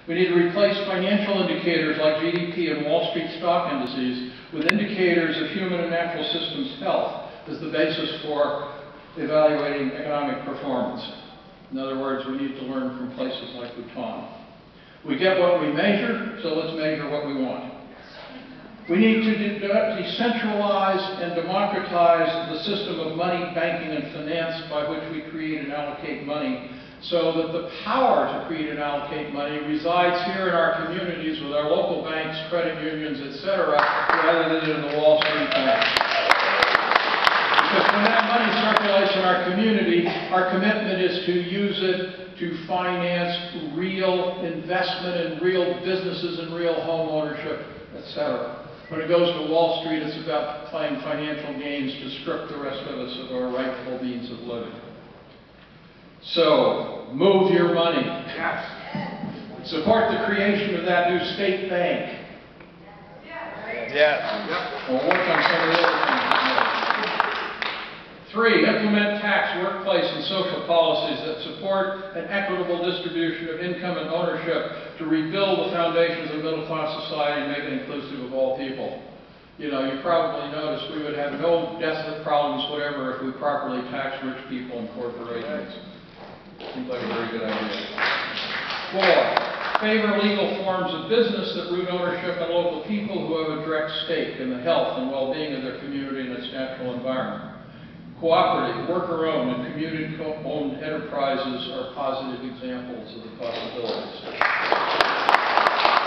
We need to replace financial indicators like GDP and Wall Street stock indices with indicators of human and natural systems health as the basis for evaluating economic performance. In other words, we need to learn from places like Bhutan. We get what we measure, so let's measure what we want. We need to decentralize and democratize the system of money, banking, and finance by which we create and allocate money, so that the power to create and allocate money resides here in our communities with our local banks, credit unions, etc., rather than in the Wall Street banks. Because when that money circulates in our community, our commitment is to use it to finance real investment in real businesses and real home ownership, etc. When it goes to Wall Street, it's about playing financial games to strip the rest of us of our rightful means of living. So, move your money. Yes. Support the creation of that new state bank. Yes. We'll work on some of the other things. 3, implement tax, workplace, and social policies that support an equitable distribution of income and ownership to rebuild the foundations of middle-class society and make it inclusive of all people. You know, you probably noticed we would have no desolate problems whatever if we properly tax rich people and corporations. Seems like a very good idea. 4, favor legal forms of business that root ownership in local people who have a direct stake in the health and well-being of their community and its natural environment. Cooperative, worker-owned, and community-owned enterprises are positive examples of the possibilities.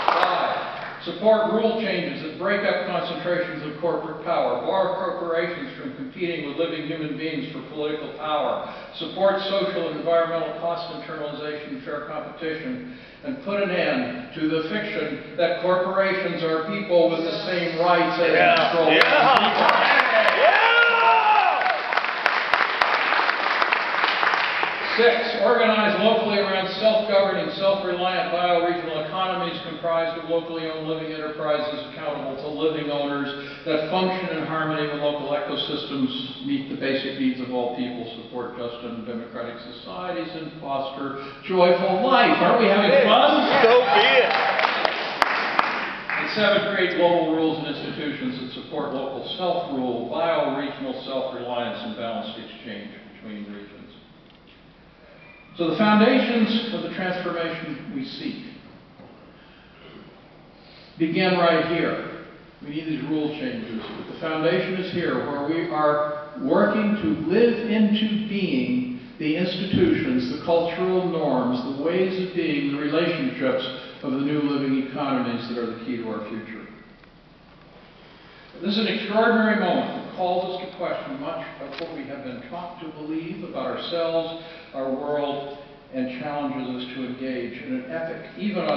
5, support rule changes that break up concentrations of corporate power, bar corporations from competing with living human beings for political power, support social and environmental cost internalization and fair competition, and put an end to the fiction that corporations are people with the same rights as natural people. 6, organize locally around self-governing, self-reliant bioregional economies comprised of locally owned living enterprises accountable to living owners that function in harmony with local ecosystems, meet the basic needs of all people, support just and democratic societies, and foster joyful life. Aren't we having fun? So be it. And 7, create global rules and institutions that support local self-rule, bioregional self-reliance, and balanced exchange between regions. So the foundations of the transformation we seek begin right here. We need these rule changes, but the foundation is here, where we are working to live into being the institutions, the cultural norms, the ways of being, the relationships of the new living economies that are the key to our future. This is an extraordinary moment that calls us to question much of what we have been taught to believe about ourselves, our world, and challenges us to engage in an epic, even on